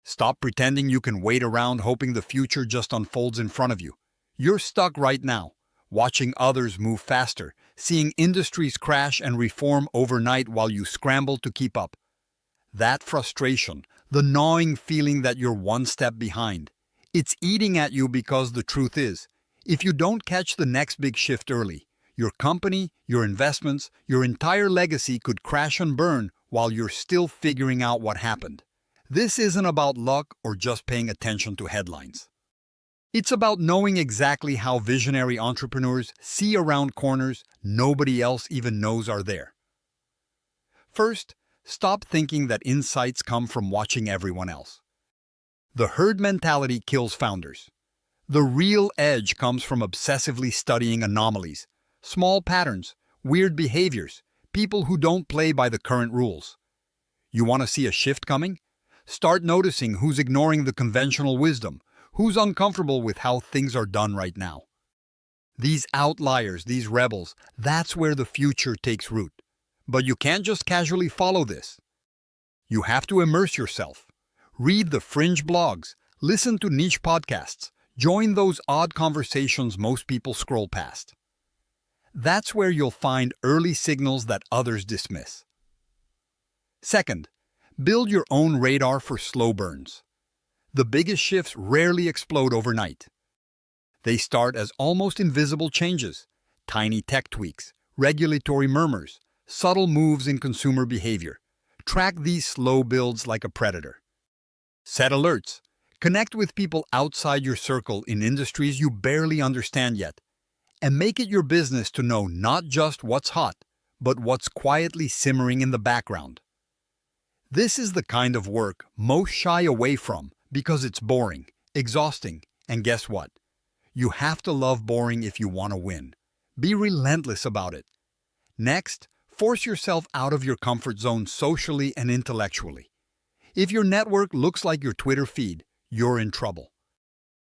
Stop pretending you can wait around hoping the future just unfolds in front of you. You're stuck right now, watching others move faster, seeing industries crash and reform overnight while you scramble to keep up. That frustration, the gnawing feeling that you're one step behind, it's eating at you because the truth is, if you don't catch the next big shift early, your company, your investments, your entire legacy could crash and burn while you're still figuring out what happened. This isn't about luck or just paying attention to headlines. It's about knowing exactly how visionary entrepreneurs see around corners nobody else even knows are there. First, stop thinking that insights come from watching everyone else. The herd mentality kills founders. The real edge comes from obsessively studying anomalies, small patterns, weird behaviors, people who don't play by the current rules. You want to see a shift coming? Start noticing who's ignoring the conventional wisdom, who's uncomfortable with how things are done right now. These outliers, these rebels, that's where the future takes root. But you can't just casually follow this. You have to immerse yourself. Read the fringe blogs, listen to niche podcasts, join those odd conversations most people scroll past. That's where you'll find early signals that others dismiss. Second, build your own radar for slow burns. The biggest shifts rarely explode overnight. They start as almost invisible changes, tiny tech tweaks, regulatory murmurs, subtle moves in consumer behavior. Track these slow builds like a predator. Set alerts. Connect with people outside your circle in industries you barely understand yet. And make it your business to know not just what's hot, but what's quietly simmering in the background. This is the kind of work most shy away from because it's boring, exhausting, and guess what? You have to love boring if you want to win. Be relentless about it. Next, force yourself out of your comfort zone socially and intellectually. If your network looks like your Twitter feed, you're in trouble.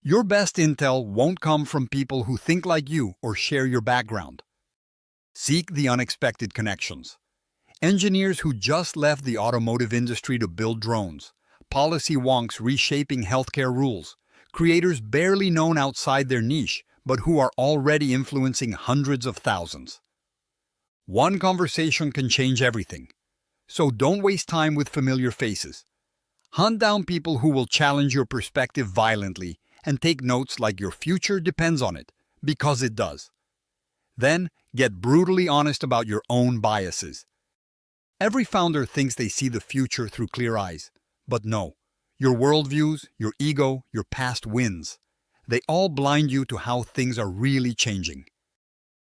Your best intel won't come from people who think like you or share your background. Seek the unexpected connections. Engineers who just left the automotive industry to build drones, policy wonks reshaping healthcare rules, creators barely known outside their niche but who are already influencing hundreds of thousands. One conversation can change everything. So don't waste time with familiar faces. Hunt down people who will challenge your perspective violently and take notes like your future depends on it, because it does. Then, get brutally honest about your own biases. Every founder thinks they see the future through clear eyes, but no. Your worldviews, your ego, your past wins. They all blind you to how things are really changing.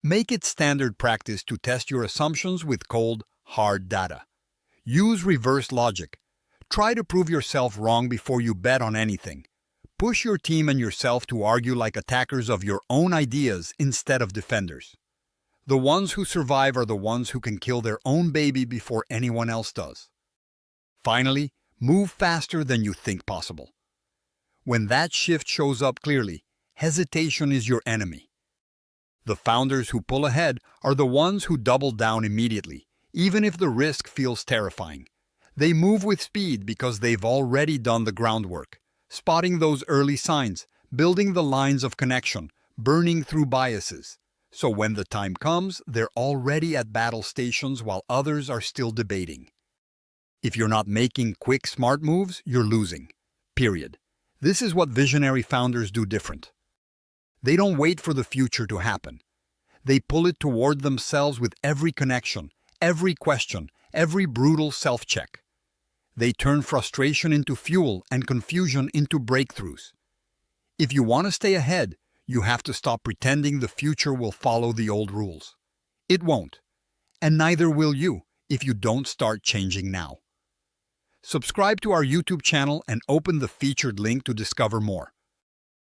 Make it standard practice to test your assumptions with cold, hard data. Use reverse logic. Try to prove yourself wrong before you bet on anything. Push your team and yourself to argue like attackers of your own ideas instead of defenders. The ones who survive are the ones who can kill their own baby before anyone else does. Finally, move faster than you think possible. When that shift shows up clearly, hesitation is your enemy. The founders who pull ahead are the ones who double down immediately, even if the risk feels terrifying. They move with speed because they've already done the groundwork, spotting those early signs, building the lines of connection, burning through biases. So when the time comes, they're already at battle stations while others are still debating. If you're not making quick, smart moves, you're losing. Period. This is what visionary founders do different. They don't wait for the future to happen. They pull it toward themselves with every connection, every question, every brutal self-check. They turn frustration into fuel and confusion into breakthroughs. If you want to stay ahead, you have to stop pretending the future will follow the old rules. It won't. And neither will you if you don't start changing now. Subscribe to our YouTube channel and open the featured link to discover more.